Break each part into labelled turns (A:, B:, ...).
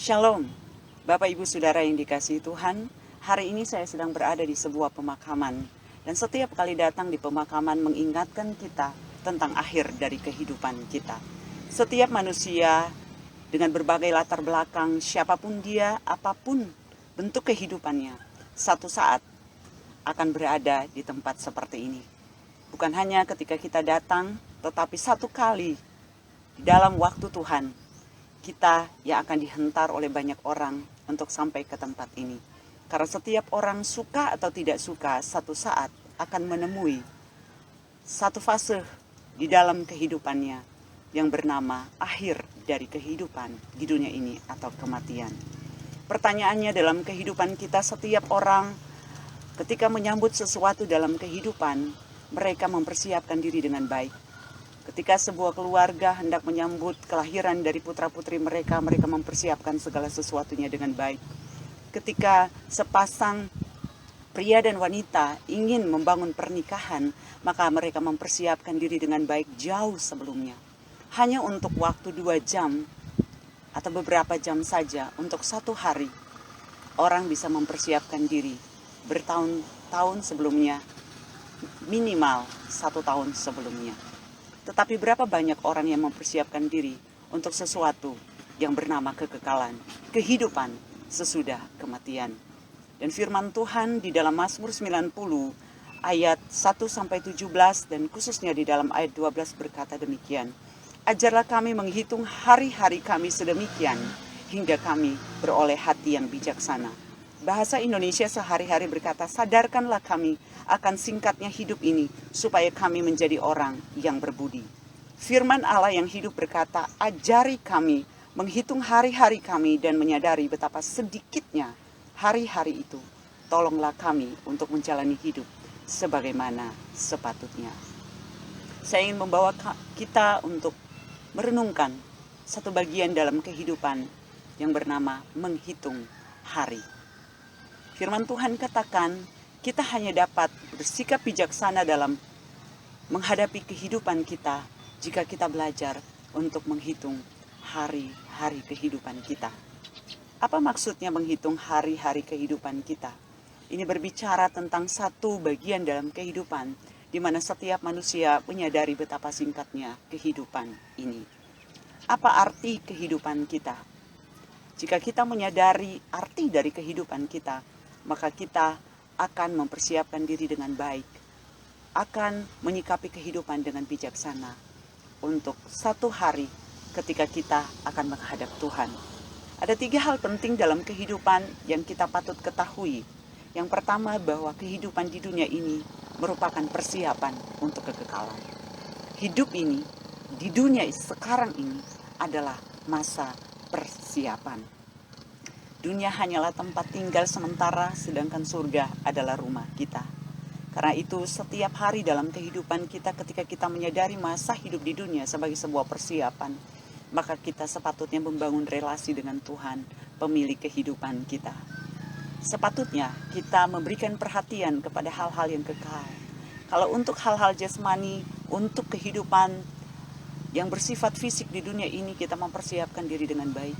A: Shalom, Bapak Ibu Saudara yang dikasihi Tuhan. Hari ini saya sedang berada di sebuah pemakaman. Dan setiap kali datang di pemakaman mengingatkan kita tentang akhir dari kehidupan kita. Setiap manusia dengan berbagai latar belakang, siapapun dia, apapun bentuk kehidupannya, satu saat akan berada di tempat seperti ini. Bukan hanya ketika kita datang, tetapi satu kali di dalam waktu Tuhan, kita yang akan dihentar oleh banyak orang untuk sampai ke tempat ini. Karena setiap orang suka atau tidak suka, satu saat akan menemui satu fase di dalam kehidupannya yang bernama akhir dari kehidupan di dunia ini atau kematian. Pertanyaannya, dalam kehidupan kita, setiap orang ketika menyambut sesuatu dalam kehidupan, mereka mempersiapkan diri dengan baik. Ketika sebuah keluarga hendak menyambut kelahiran dari putra-putri mereka, mereka mempersiapkan segala sesuatunya dengan baik. Ketika sepasang pria dan wanita ingin membangun pernikahan, maka mereka mempersiapkan diri dengan baik jauh sebelumnya. Hanya untuk waktu 2 jam atau beberapa jam saja, untuk 1 hari, orang bisa mempersiapkan diri bertahun-tahun sebelumnya, minimal 1 tahun sebelumnya. Tetapi berapa banyak orang yang mempersiapkan diri untuk sesuatu yang bernama kekekalan, kehidupan sesudah kematian. Dan firman Tuhan di dalam Mazmur 90 ayat 1-17 dan khususnya di dalam ayat 12 berkata demikian. Ajarlah kami menghitung hari-hari kami sedemikian hingga kami beroleh hati yang bijaksana. Bahasa Indonesia sehari-hari berkata, sadarkanlah kami akan singkatnya hidup ini supaya kami menjadi orang yang berbudi. Firman Allah yang hidup berkata, ajari kami menghitung hari-hari kami dan menyadari betapa sedikitnya hari-hari itu. Tolonglah kami untuk menjalani hidup sebagaimana sepatutnya. Saya ingin membawa kita untuk merenungkan satu bagian dalam kehidupan yang bernama menghitung hari. Firman Tuhan katakan, kita hanya dapat bersikap bijaksana dalam menghadapi kehidupan kita jika kita belajar untuk menghitung hari-hari kehidupan kita. Apa maksudnya menghitung hari-hari kehidupan kita? Ini berbicara tentang satu bagian dalam kehidupan di mana setiap manusia menyadari betapa singkatnya kehidupan ini. Apa arti kehidupan kita? Jika kita menyadari arti dari kehidupan kita, maka kita akan mempersiapkan diri dengan baik, akan menyikapi kehidupan dengan bijaksana untuk satu hari ketika kita akan menghadap Tuhan. Ada 3 hal penting dalam kehidupan yang kita patut ketahui. Yang pertama, bahwa kehidupan di dunia ini merupakan persiapan untuk kekekalan. Hidup ini, di dunia sekarang ini adalah masa persiapan. Dunia hanyalah tempat tinggal sementara, sedangkan surga adalah rumah kita. Karena itu setiap hari dalam kehidupan kita, ketika kita menyadari masa hidup di dunia sebagai sebuah persiapan, maka kita sepatutnya membangun relasi dengan Tuhan, pemilik kehidupan kita. Sepatutnya kita memberikan perhatian kepada hal-hal yang kekal. Kalau untuk hal-hal jasmani, untuk kehidupan yang bersifat fisik di dunia ini, kita mempersiapkan diri dengan baik.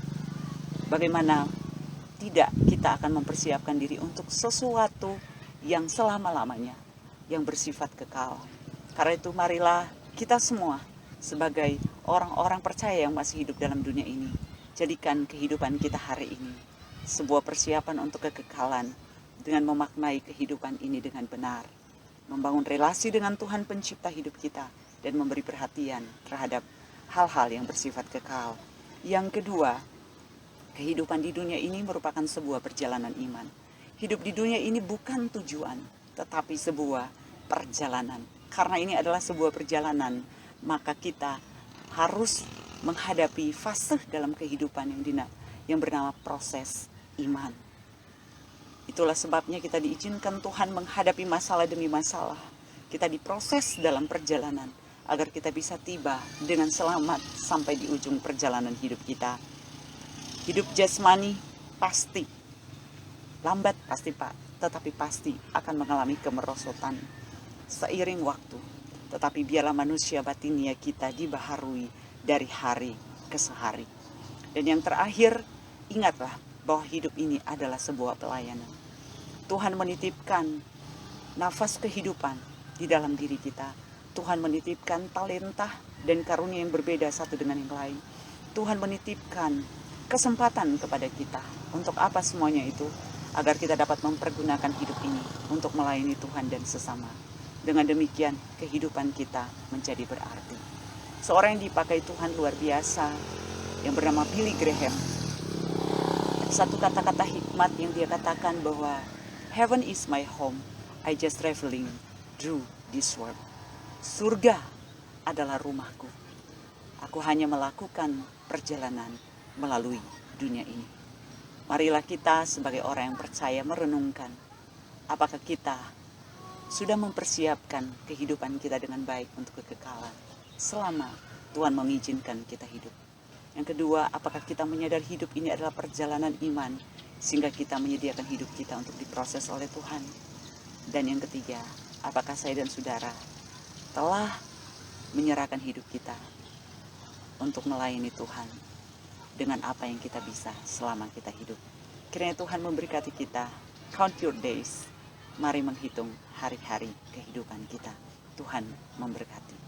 A: Bagaimana tidak kita akan mempersiapkan diri untuk sesuatu yang selama-lamanya, yang bersifat kekal. Karena itu marilah kita semua sebagai orang-orang percaya yang masih hidup dalam dunia ini, jadikan kehidupan kita hari ini sebuah persiapan untuk kekekalan dengan memaknai kehidupan ini dengan benar. Membangun relasi dengan Tuhan pencipta hidup kita dan memberi perhatian terhadap hal-hal yang bersifat kekal. Yang kedua, kehidupan di dunia ini merupakan sebuah perjalanan iman. Hidup di dunia ini bukan tujuan, tetapi sebuah perjalanan. Karena ini adalah sebuah perjalanan, maka kita harus menghadapi fase dalam kehidupan yang bernama proses iman. Itulah sebabnya kita diizinkan Tuhan menghadapi masalah demi masalah. Kita diproses dalam perjalanan agar kita bisa tiba dengan selamat sampai di ujung perjalanan hidup kita. Hidup jasmani pasti lambat, tetapi pasti akan mengalami kemerosotan seiring waktu. Tetapi biarlah manusia batinia kita dibaharui dari hari ke hari. Dan yang terakhir, ingatlah bahwa hidup ini adalah sebuah pelayanan. Tuhan menitipkan nafas kehidupan di dalam diri kita. Tuhan menitipkan talenta dan karunia yang berbeda satu dengan yang lain. Tuhan menitipkan kesempatan kepada kita. Untuk apa semuanya itu? Agar kita dapat mempergunakan hidup ini untuk melayani Tuhan dan sesama. Dengan demikian, kehidupan kita menjadi berarti. Seorang yang dipakai Tuhan luar biasa, yang bernama Billy Graham. Satu kata-kata hikmat yang dia katakan bahwa Heaven is my home, I just traveling through this world. Surga adalah rumahku. Aku hanya melakukan perjalanan melalui dunia ini. Marilah kita sebagai orang yang percaya merenungkan apakah kita sudah mempersiapkan kehidupan kita dengan baik untuk kekekalan selama Tuhan mengizinkan kita hidup. Yang kedua, apakah kita menyadari hidup ini adalah perjalanan iman sehingga kita menyediakan hidup kita untuk diproses oleh Tuhan. Dan yang ketiga, apakah saya dan saudara telah menyerahkan hidup kita untuk melayani Tuhan dengan apa yang kita bisa selama kita hidup. Kiranya Tuhan memberkati kita. Count your days. Mari menghitung hari-hari kehidupan kita. Tuhan memberkati.